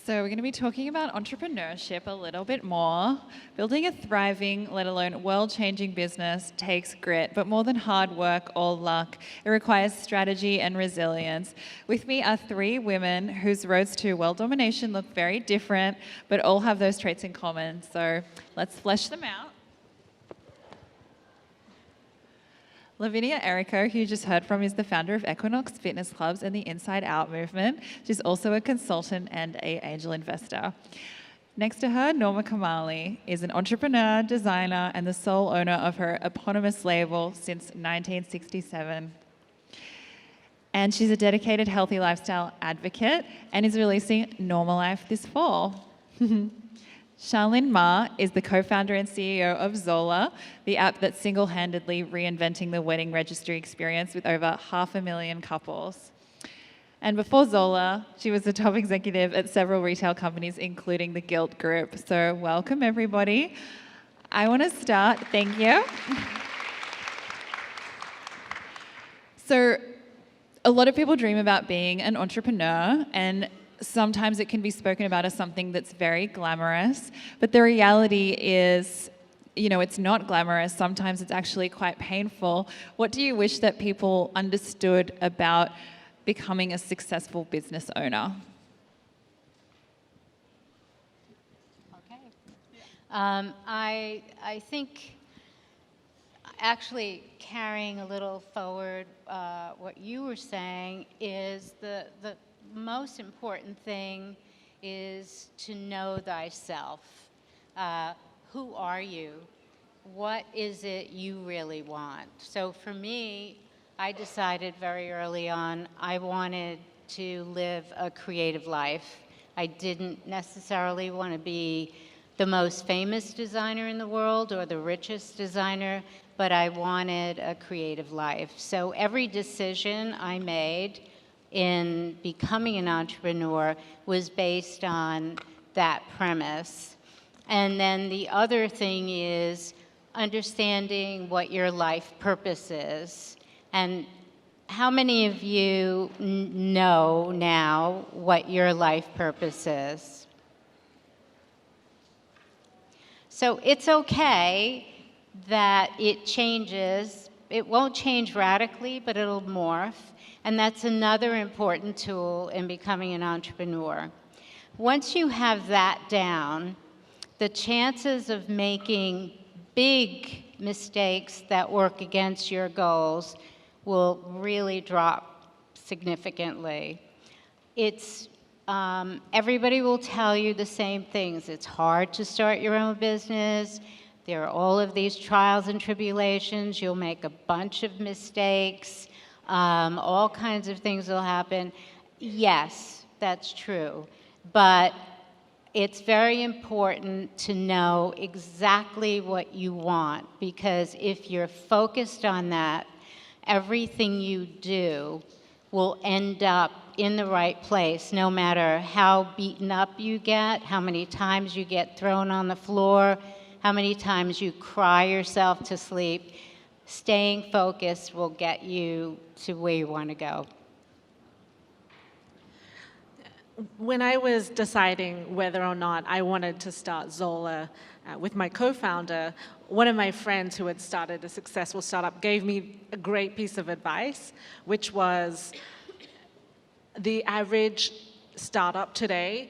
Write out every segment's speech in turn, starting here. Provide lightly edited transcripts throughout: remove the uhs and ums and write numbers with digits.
So we're going to be talking about entrepreneurship a little bit more. Building a thriving, let alone world-changing business takes grit, but more than hard work or luck, it requires strategy and resilience. With me are three women whose roads to world domination look very different, but all have those traits in common. So let's flesh them out. Lavinia Errico, who you just heard from, is the founder of Equinox Fitness Clubs and the Inside Out movement. She's also a consultant and an angel investor. Next to her, Norma Kamali is an entrepreneur, designer, and the sole owner of her eponymous label since 1967. And she's a dedicated healthy lifestyle advocate and is releasing Norma Life this fall. Shan-Lyn is the co-founder and CEO of Zola, the app that's single-handedly reinventing the wedding registry experience with over 500,000 couples. And before Zola, she was the top executive at several retail companies, including the Gilt Group. So welcome, everybody. I want to start, thank you. So a lot of people dream about being an entrepreneur, and sometimes it can be spoken about as something that's very glamorous, but the reality is, it's not glamorous. Sometimes it's actually quite painful. What do you wish that people understood about becoming a successful business owner? Okay. I think actually carrying a little forward what you were saying is the most important thing is to know thyself. Who are you? What is it you really want? So for me, I decided very early on I wanted to live a creative life. I didn't necessarily want to be the most famous designer in the world or the richest designer, but I wanted a creative life. So every decision I made in becoming an entrepreneur was based on that premise. And then the other thing is understanding what your life purpose is. And how many of you know now what your life purpose is? So it's okay that it changes. It won't change radically, but it'll morph. And that's another important tool in becoming an entrepreneur. Once you have that down, the chances of making big mistakes that work against your goals will really drop significantly. Everybody will tell you the same things. It's hard to start your own business. There are all of these trials and tribulations. You'll make a bunch of mistakes. All kinds of things will happen. Yes, that's true. But it's very important to know exactly what you want, because if you're focused on that, everything you do will end up in the right place, no matter how beaten up you get, how many times you get thrown on the floor, how many times you cry yourself to sleep. Staying focused will get you to where you want to go. When I was deciding whether or not I wanted to start Zola with my co-founder, one of my friends who had started a successful startup gave me a great piece of advice, which was the average startup today,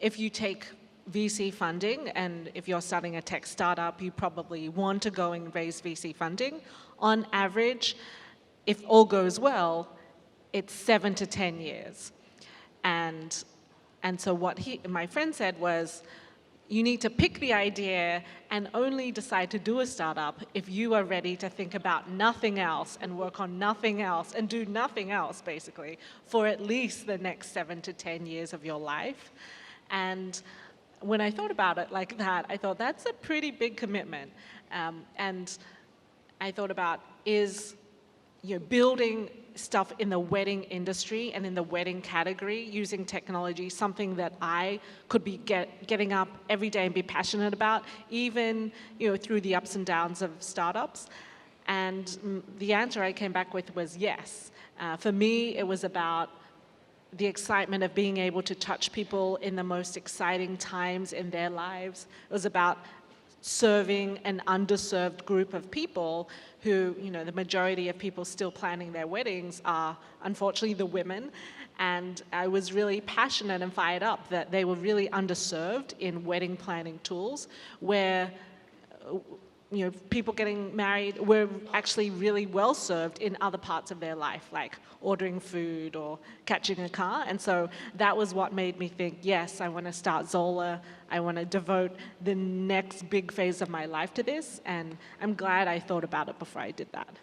if you take VC funding, and if you're starting a tech startup, you probably want to go and raise VC funding. On average, if all goes well, it's 7 to 10 years. And so what my friend said was, you need to pick the idea and only decide to do a startup if you are ready to think about nothing else and work on nothing else and do nothing else, basically, for at least the next 7 to 10 years of your life. And when I thought about it like that, I thought that's a pretty big commitment. And I thought about, is building stuff in the wedding industry and in the wedding category using technology something that I could be getting up every day and be passionate about, even through the ups and downs of startups? And the answer I came back with was yes. For me, it was about the excitement of being able to touch people in the most exciting times in their lives. It was about serving an underserved group of people who, the majority of people still planning their weddings are unfortunately the women. And I was really passionate and fired up that they were really underserved in wedding planning tools, where people getting married were actually really well served in other parts of their life, like ordering food or catching a car. And so that was what made me think, yes, I want to start Zola. I want to devote the next big phase of my life to this. And I'm glad I thought about it before I did that.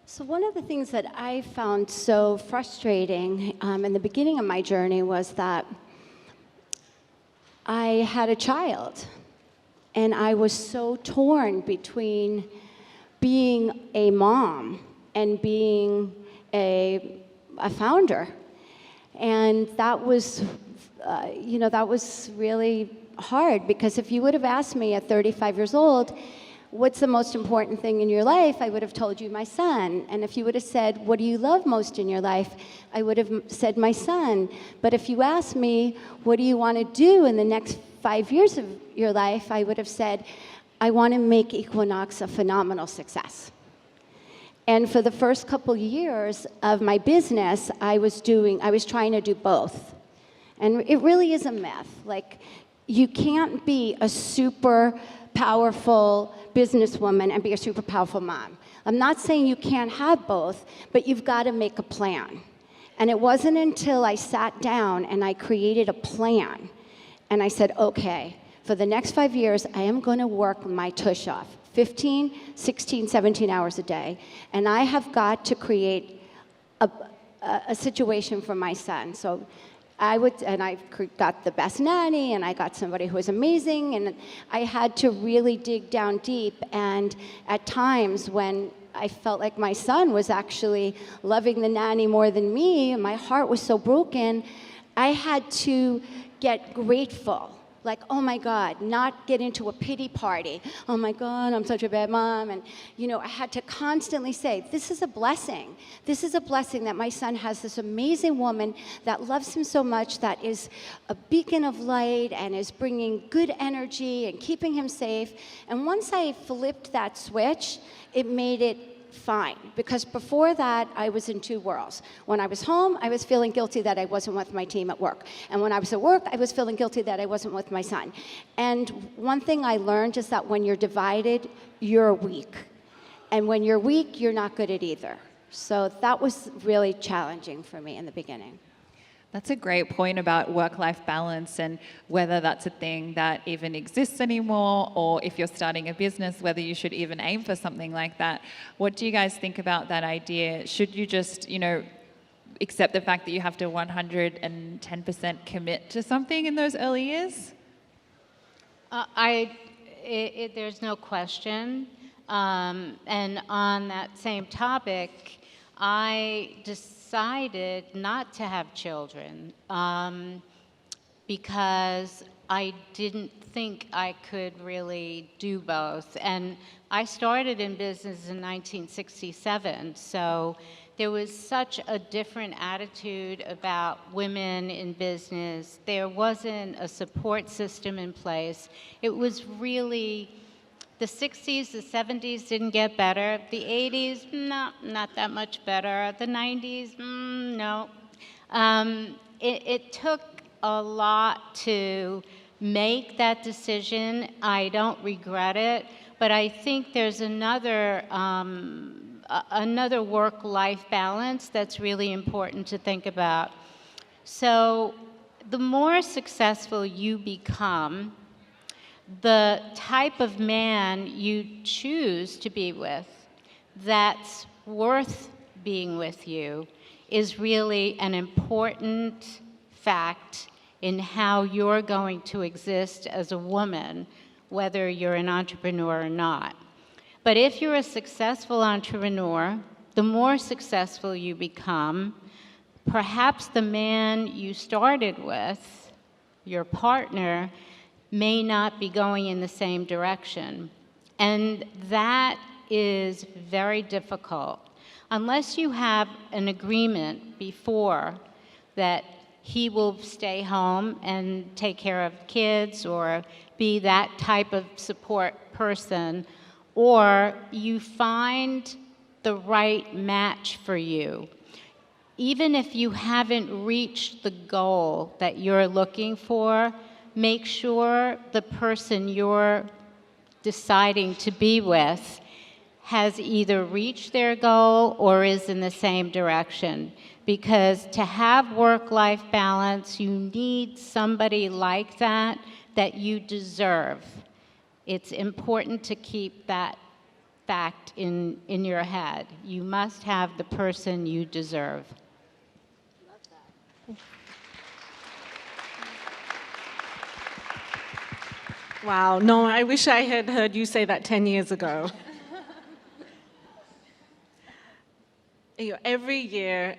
So one of the things that I found so frustrating in the beginning of my journey was that I had a child. And I was so torn between being a mom and being a founder. And that was, that was really hard, because if you would have asked me at 35 years old, what's the most important thing in your life, I would have told you my son. And if you would have said, what do you love most in your life, I would have said my son. But if you asked me, what do you want to do in the next 5 years of your life, I would have said, I want to make Equinox a phenomenal success. And for the first couple years of my business, I was trying to do both. And it really is a myth. Like, you can't be a super powerful businesswoman and be a super powerful mom. I'm not saying you can't have both, but you've got to make a plan. And it wasn't until I sat down and I created a plan, and I said, okay, for the next 5 years, I am going to work my tush off, 15, 16, 17 hours a day. And I have got to create a situation for my son. So I got the best nanny, and I got somebody who was amazing, and I had to really dig down deep. And at times when I felt like my son was actually loving the nanny more than me, and my heart was so broken, I had to get grateful. Like, oh my God, not get into a pity party. Oh my God, I'm such a bad mom. And, I had to constantly say, this is a blessing. This is a blessing that my son has this amazing woman that loves him so much, that is a beacon of light and is bringing good energy and keeping him safe. And once I flipped that switch, it made it fine, because before that, I was in two worlds. When I was home, I was feeling guilty that I wasn't with my team at work. And when I was at work, I was feeling guilty that I wasn't with my son. And one thing I learned is that when you're divided, you're weak. And when you're weak, you're not good at either. So that was really challenging for me in the beginning. That's a great point about work-life balance, and whether that's a thing that even exists anymore, or if you're starting a business, whether you should even aim for something like that. What do you guys think about that idea? Should you just, accept the fact that you have to 110% commit to something in those early years? There's no question. And on that same topic, I decided not to have children because I didn't think I could really do both. And I started in business in 1967, so there was such a different attitude about women in business. There wasn't a support system in place. It was really, the 60s, the 70s didn't get better. The 80s, no, not that much better. The 90s, no. It took a lot to make that decision. I don't regret it, but I think there's another work-life balance that's really important to think about. So the more successful you become, the type of man you choose to be with that's worth being with you is really an important fact in how you're going to exist as a woman, whether you're an entrepreneur or not. But if you're a successful entrepreneur, the more successful you become, perhaps the man you started with, your partner, may not be going in the same direction. And that is very difficult. unless you have an agreement before that he will stay home and take care of kids or be that type of support person, or you find the right match for you. Even if you haven't reached the goal that you're looking for, make sure the person you're deciding to be with has either reached their goal or is in the same direction. Because to have work-life balance, you need somebody like that that you deserve. It's important to keep that fact in your head. You must have the person you deserve. Wow, no, I wish I had heard you say that 10 years ago. Every year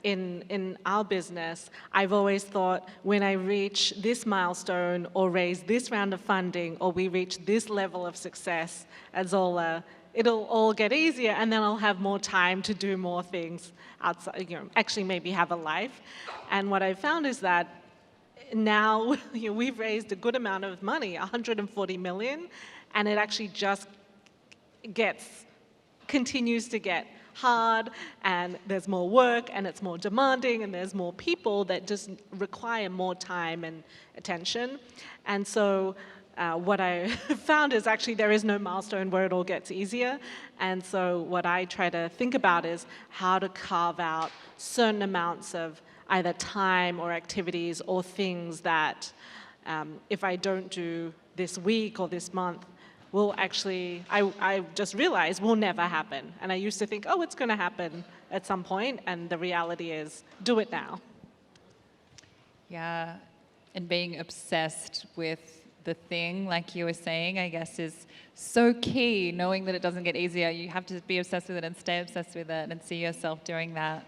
in our business, I've always thought when I reach this milestone or raise this round of funding or we reach this level of success at Zola, it'll all get easier and then I'll have more time to do more things outside, actually maybe have a life. And what I've found is that now we've raised a good amount of money, 140 million, and it actually just continues to get hard, and there's more work, and it's more demanding, and there's more people that just require more time and attention. And so what I found is actually there is no milestone where it all gets easier. And so what I try to think about is how to carve out certain amounts of either time or activities or things that if I don't do this week or this month, will actually, I just realized, will never happen. And I used to think, oh, it's going to happen at some point, and the reality is, do it now. Yeah, and being obsessed with the thing, like you were saying, I guess is so key, knowing that it doesn't get easier. You have to be obsessed with it and stay obsessed with it and see yourself doing that.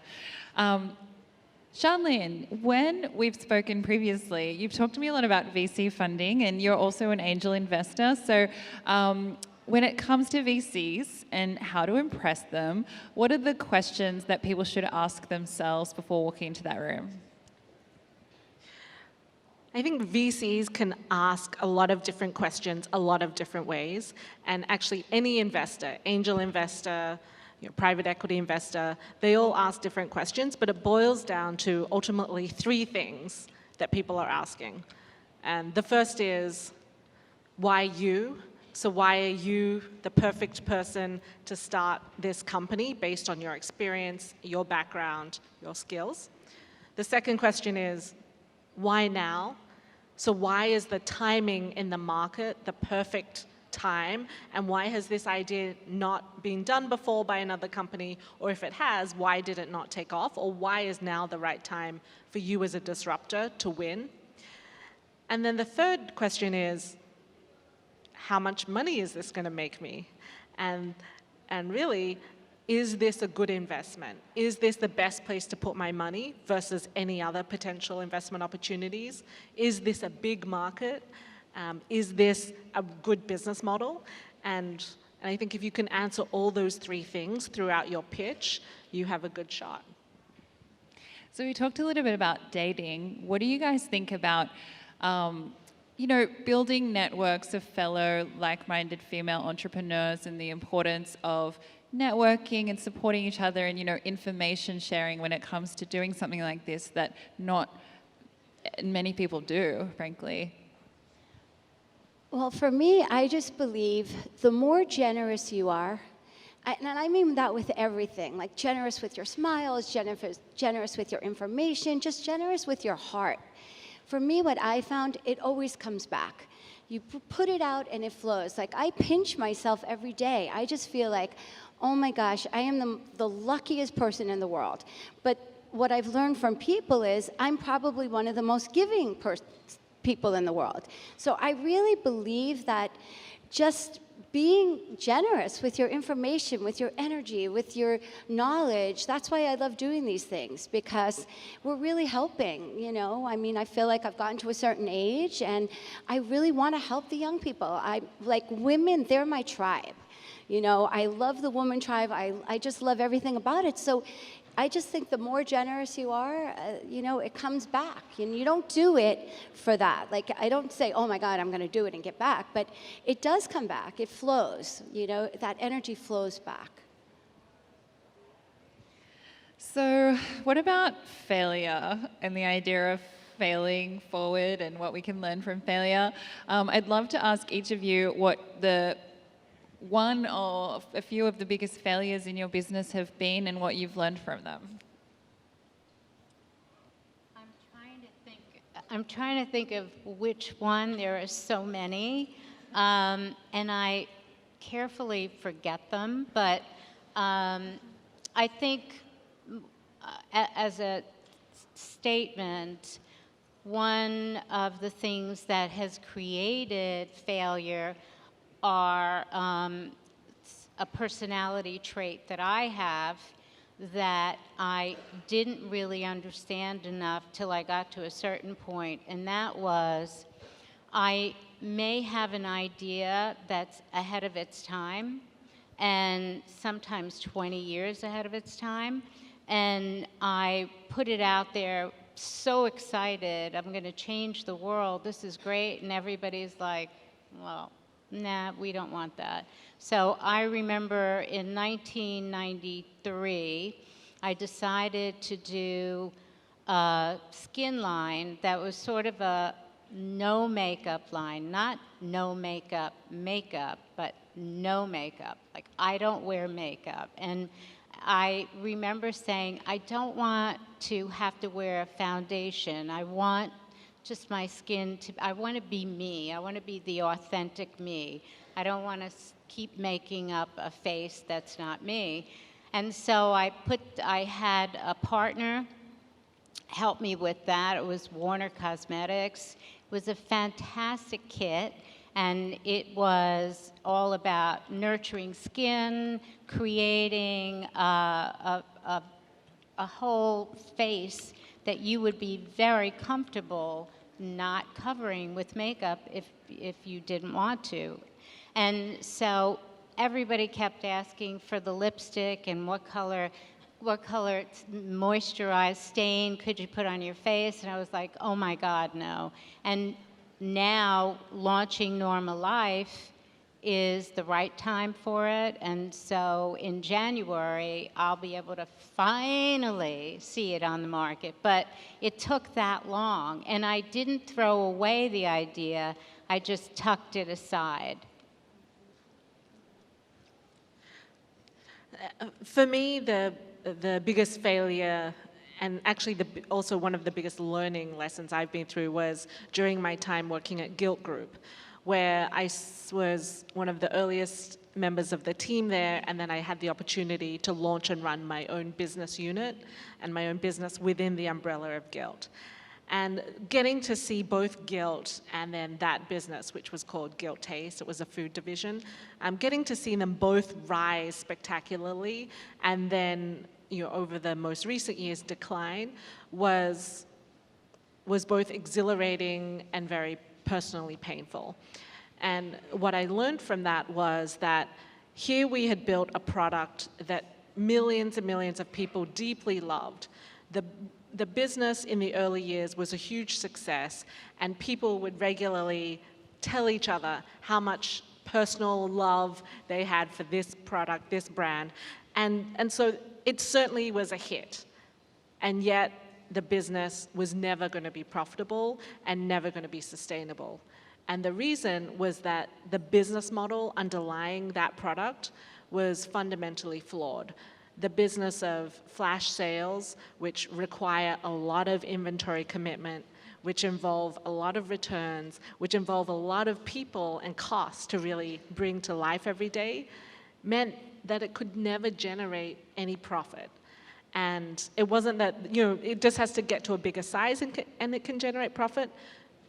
Shan-Lyn, when we've spoken previously, you've talked to me a lot about VC funding, and you're also an angel investor. So when it comes to VCs and how to impress them, what are the questions that people should ask themselves before walking into that room? I think VCs can ask a lot of different questions, a lot of different ways. And actually any investor, angel investor, private equity investor, they all ask different questions, but it boils down to ultimately three things that people are asking. And the first is, why you? So why are you the perfect person to start this company based on your experience, your background, your skills? The second question is, why now? So why is the timing in the market the perfect time, and why has this idea not been done before by another company, or if it has, why did it not take off, or why is now the right time for you as a disruptor to win? And then the third question is, how much money is this going to make me? And really, is this a good investment? Is this the best place to put my money versus any other potential investment opportunities? Is this a big market? Is this a good business model? And I think if you can answer all those three things throughout your pitch, you have a good shot. So we talked a little bit about dating. What do you guys think about, building networks of fellow like-minded female entrepreneurs and the importance of networking and supporting each other and, information sharing when it comes to doing something like this that not many people do, frankly? Well, for me, I just believe the more generous you are, and I mean that with everything, like generous with your smiles, generous with your information, just generous with your heart. For me, what I found, it always comes back. You put it out and it flows. Like, I pinch myself every day. I just feel like, oh my gosh, I am the luckiest person in the world. But what I've learned from people is I'm probably one of the most giving people in the world. So I really believe that just being generous with your information, with your energy, with your knowledge, that's why I love doing these things, because we're really helping, I mean, I feel like I've gotten to a certain age and I really want to help the young people. Like women, they're my tribe. You know, I love the woman tribe. I just love everything about it. So I just think the more generous you are, you know, it comes back. And you don't do it for that. Like, I don't say, oh my God, I'm going to do it and get back. But it does come back. It flows. You know, that energy flows back. So, what about failure and the idea of failing forward and what we can learn from failure? I'd love to ask each of you what the one or a few of the biggest failures in your business have been and what you've learned from them. I'm trying to think of which one. There are so many, and I carefully forget them. But I think, as a statement, one of the things that has created failure are a personality trait that I have that I didn't really understand enough till I got to a certain point, and that was I may have an idea that's ahead of its time, and sometimes 20 years ahead of its time, and I put it out there so excited, I'm going to change the world, this is great, and everybody's like, well, nah, we don't want that. So I remember in 1993, I decided to do a skin line that was sort of a no makeup line, not no makeup makeup, but no makeup. Like, I don't wear makeup. And I remember saying, I don't want to have to wear a foundation. I want just my skin to, I want to be me. I want to be the authentic me. I don't want to keep making up a face that's not me. And so I had a partner help me with that. It was Warner Cosmetics. It was a fantastic kit, and it was all about nurturing skin, creating a whole face that you would be very comfortable not covering with makeup if you didn't want to. And so everybody kept asking for the lipstick and what color moisturized stain could you put on your face? And I was like, oh my God, no. And now launching Norma Life is the right time for it. And so in January, I'll be able to finally see it on the market. But it took that long. And I didn't throw away the idea. I just tucked it aside. For me, the biggest failure, and actually also one of the biggest learning lessons I've been through, was during my time working at Guilt Group, where I was one of the earliest members of the team there, and then I had the opportunity to launch and run my own business unit and my own business within the umbrella of Guilt. And getting to see both Guilt and then that business, which was called Guilt Taste, it was a food division, getting to see them both rise spectacularly and then, over the most recent years decline was both exhilarating and very personally painful. And what I learned from that was that here we had built a product that millions and millions of people deeply loved. The business in the early years was a huge success, and people would regularly tell each other how much personal love they had for this product, this brand. And so it certainly was a hit. And yet the business was never going to be profitable and never going to be sustainable. And the reason was that the business model underlying that product was fundamentally flawed. The business of flash sales, which require a lot of inventory commitment, which involve a lot of returns, which involve a lot of people and costs to really bring to life every day, meant that it could never generate any profit. And it wasn't that, it just has to get to a bigger size and it can generate profit.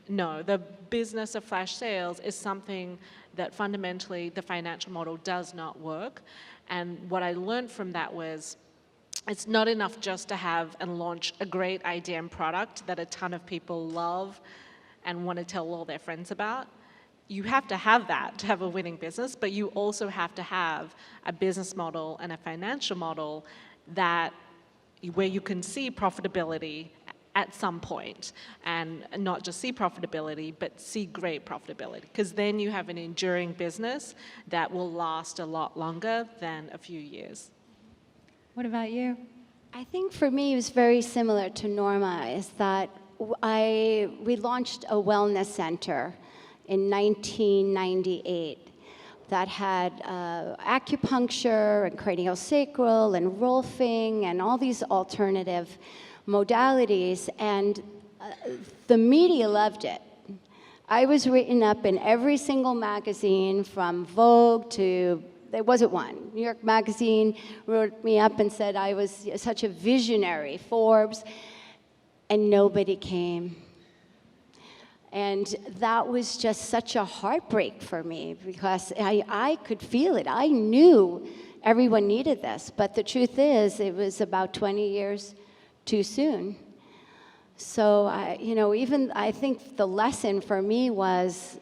No, the business of flash sales is something that fundamentally the financial model does not work. And what I learned from that was it's not enough just to have and launch a great idea and product that a ton of people love and want to tell all their friends about. you have to have that to have a winning business, but you also have to have a business model and a financial model that where you can see profitability at some point, and not just see profitability, but see great profitability, because then you have an enduring business that will last a lot longer than a few years. What about you? I think for me it was very similar to Norma, is that we launched a wellness center in 1998 that had acupuncture and craniosacral and rolfing and all these alternative modalities, and the media loved it. I was written up in every single magazine, from Vogue to, there wasn't one. New York Magazine wrote me up and said I was such a visionary, Forbes, and nobody came. And that was just such a heartbreak for me, because I could feel it. I knew everyone needed this, but the truth is it was about 20 years too soon. So, I think the lesson for me was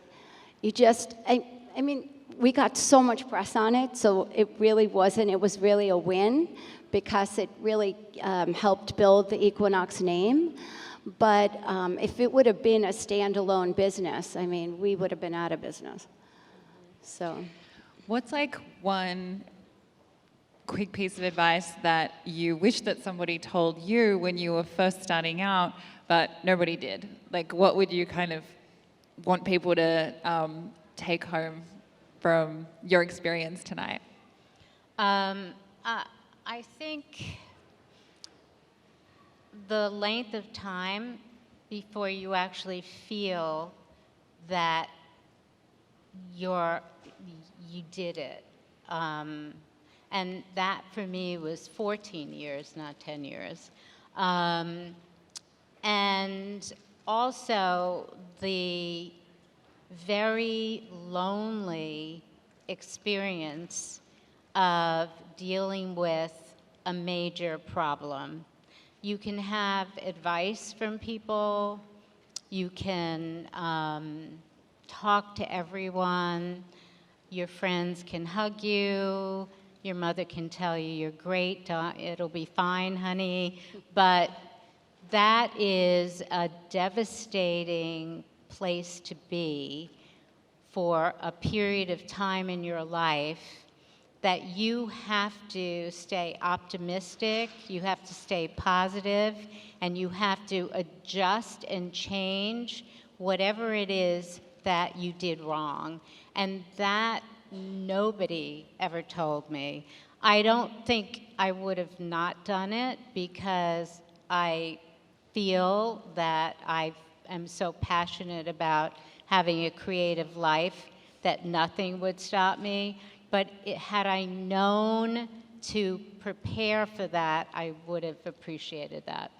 I mean, we got so much press on it, so it was really a win, because it really helped build the Equinox name. But if it would have been a standalone business, I mean, we would have been out of business. So, What's like one quick piece of advice that you wish that somebody told you when you were first starting out, but nobody did? Like, what would you kind of want people to take home from your experience tonight? I think the length of time before you actually feel that you did it. And that for me was 14 years, not 10 years. And also the very lonely experience of dealing with a major problem. You can have advice from people, you can talk to everyone, your friends can hug you, your mother can tell you you're great, it'll be fine, honey, but that is a devastating place to be for a period of time in your life, that you have to stay optimistic, you have to stay positive, and you have to adjust and change whatever it is that you did wrong. And that nobody ever told me. I don't think I would have not done it, because I feel that I am so passionate about having a creative life that nothing would stop me. But had I known to prepare for that, I would have appreciated that.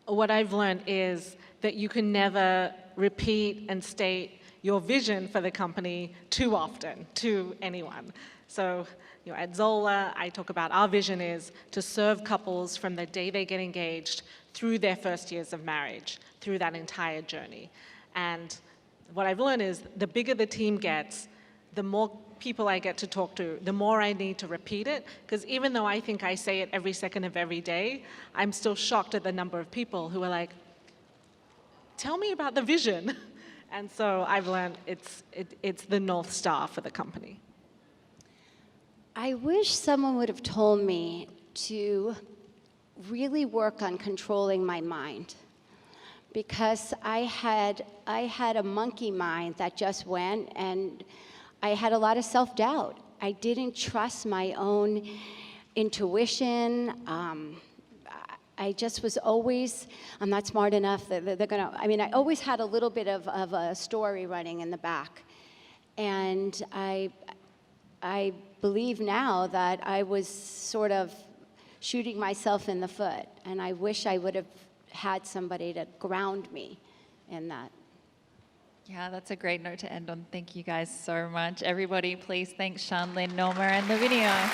What I've learned is that you can never repeat and state your vision for the company too often to anyone. So, at Zola, I talk about our vision is to serve couples from the day they get engaged through their first years of marriage, through that entire journey. And what I've learned is the bigger the team gets, the more people I get to talk to, the more I need to repeat it, because even though I think I say it every second of every day, I'm still shocked at the number of people who are like, tell me about the vision. And so I've learned it's the North Star for the company. I wish someone would have told me to really work on controlling my mind, because I had a monkey mind that just went, and I had a lot of self-doubt. I didn't trust my own intuition. I just was always, I'm not smart enough, I always had a little bit of a story running in the back. And I believe now that I was sort of shooting myself in the foot, and I wish I would have had somebody to ground me in that. Yeah, that's a great note to end on. Thank you guys so much. Everybody, please thank Shan-Lyn, Norma, and Lavinia.